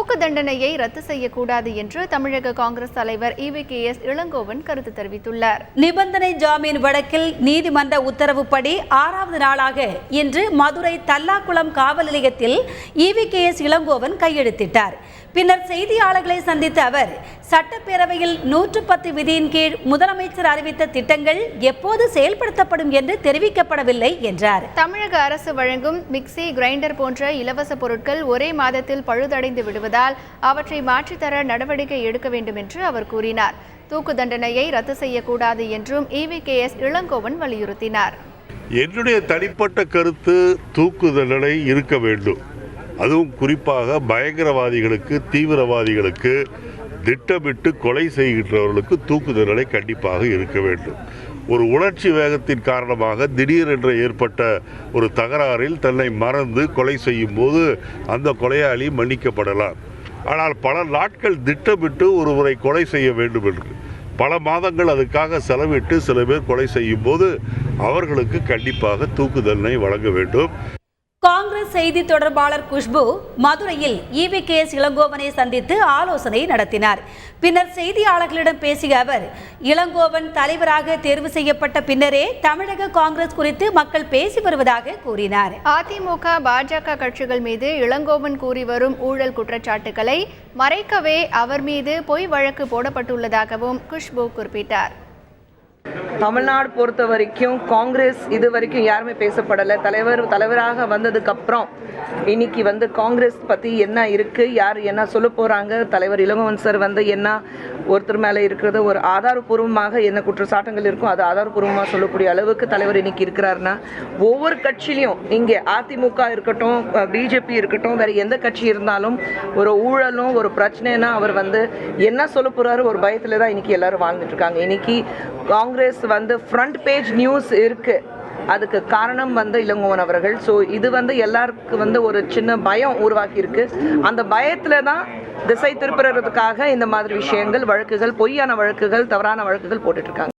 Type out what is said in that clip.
தூக்கு தண்டனையை ரத்து செய்யக்கூடாது என்று தமிழக காங்கிரஸ் தலைவர் EVKS இளங்கோவன் கருத்து தெரிவித்துள்ளார். நிபந்தனை ஜாமீன் வழக்கில் நீதிமன்ற உத்தரவுப்படி 6வது நாளாக இன்று மதுரை தல்லாக்குளம் காவல் நிலையத்தில் EVKS இளங்கோவன் கையெழுத்திட்டார். பின்னர் செய்தியாளர்களை சந்தித்த அவர், சட்டப்பேரவையில் 110 விதியின் கீழ் முதலமைச்சர் அறிவித்த திட்டங்கள் எப்போது செயல்படுத்தப்படும் என்று தெரிவிக்கப்படவில்லை என்றார். தமிழக அரசு வழங்கும் மிக்சி, கிரைண்டர் போன்ற இலவச பொருட்கள் ஒரே மாதத்தில் பழுதடைந்து விடுவதால் அவற்றை மாற்றித்தர நடவடிக்கை எடுக்க வேண்டும் என்று அவர் கூறினார். தூக்கு தண்டனையை ரத்து செய்யக்கூடாது என்றும் EVKS இளங்கோவன் வலியுறுத்தினார். என்னுடைய தனிப்பட்ட கருத்து, தூக்கு தண்டனை இருக்க வேண்டும். அதுவும் குறிப்பாக பயங்கரவாதிகளுக்கு, தீவிரவாதிகளுக்கு, திட்டமிட்டு கொலை செய்கின்றவர்களுக்கு தூக்கு தண்டனை கண்டிப்பாக இருக்க வேண்டும். ஒரு உணர்ச்சி வேகத்தின் காரணமாக திடீரென்று ஏற்பட்ட ஒரு தகராறில் தன்னை மறந்து கொலை செய்யும் போது அந்த கொலையாளி மன்னிக்கப்படலாம். ஆனால் பல நாட்கள் திட்டமிட்டு ஒருவரை கொலை செய்ய வேண்டும் என்று பல மாதங்கள் அதுக்காக செலவிட்டு சில பேர் கொலை செய்யும் போது அவர்களுக்கு கண்டிப்பாக தூக்கு தண்டனை வழங்க வேண்டும். காங்கிரஸ் செய்தி தொடர்பாளர் குஷ்பு மதுரையில் EVKS இளங்கோவனை சந்தித்து ஆலோசனை நடத்தினார். பின்னர் செய்தியாளர்களிடம் பேசிய அவர், இளங்கோவன் தலைவராக தேர்வு செய்யப்பட்ட பின்னரே தமிழக காங்கிரஸ் குறித்து மக்கள் பேசி வருவதாக கூறினார். அதிமுக, பாஜக கட்சிகள் மீது இளங்கோவன் கூறி வரும் ஊழல் குற்றச்சாட்டுகளை மறைக்கவே அவர் மீது பொய் வழக்கு போடப்பட்டுள்ளதாகவும் குஷ்பு குறிப்பிட்டார். தமிழ்நாடு பொறுத்த வரைக்கும் காங்கிரஸ் இது வரைக்கும் யாருமே பேசப்படலை. தலைவராக வந்ததுக்கு அப்புறம் இன்னைக்கு காங்கிரஸ் பற்றி என்ன இருக்குது, யார் என்ன சொல்ல போகிறாங்க, தலைவர் இளங்கோவன் சார் என்ன ஒருத்தர் மேலே இருக்கிறது ஒரு ஆதாரபூர்வமாக என்ன குற்றச்சாட்டுகள் இருக்கும் அது ஆதாரபூர்வமாக சொல்லக்கூடிய அளவுக்கு தலைவர் இன்னைக்கு இருக்கிறாருன்னா, ஒவ்வொரு கட்சியிலையும் இங்கே அதிமுக இருக்கட்டும், பிஜேபி இருக்கட்டும், வேறு எந்த கட்சி இருந்தாலும் ஒரு ஊழலும் ஒரு பிரச்சனைனா அவர் என்ன சொல்ல போகிறாரு ஒரு பயத்தில் தான் இன்னைக்கு எல்லாரும் வாழ்ந்துட்டு இருக்காங்க. இன்னைக்கு காங்கிரஸ் ஃப்ரண்ட் பேஜ் நியூஸ் இருக்கு, அதுக்கு காரணம் இளங்கோவன் அவர்கள். ஸோ இது எல்லாருக்கும் ஒரு சின்ன பயம் உருவாக்கி இருக்கு. அந்த பயத்துல தான் திசை திருப்புறதுக்காக இந்த மாதிரி விஷயங்கள், வழக்குகள், பொய்யான வழக்குகள், தவறான வழக்குகள் போட்டுட்டு இருக்காங்க.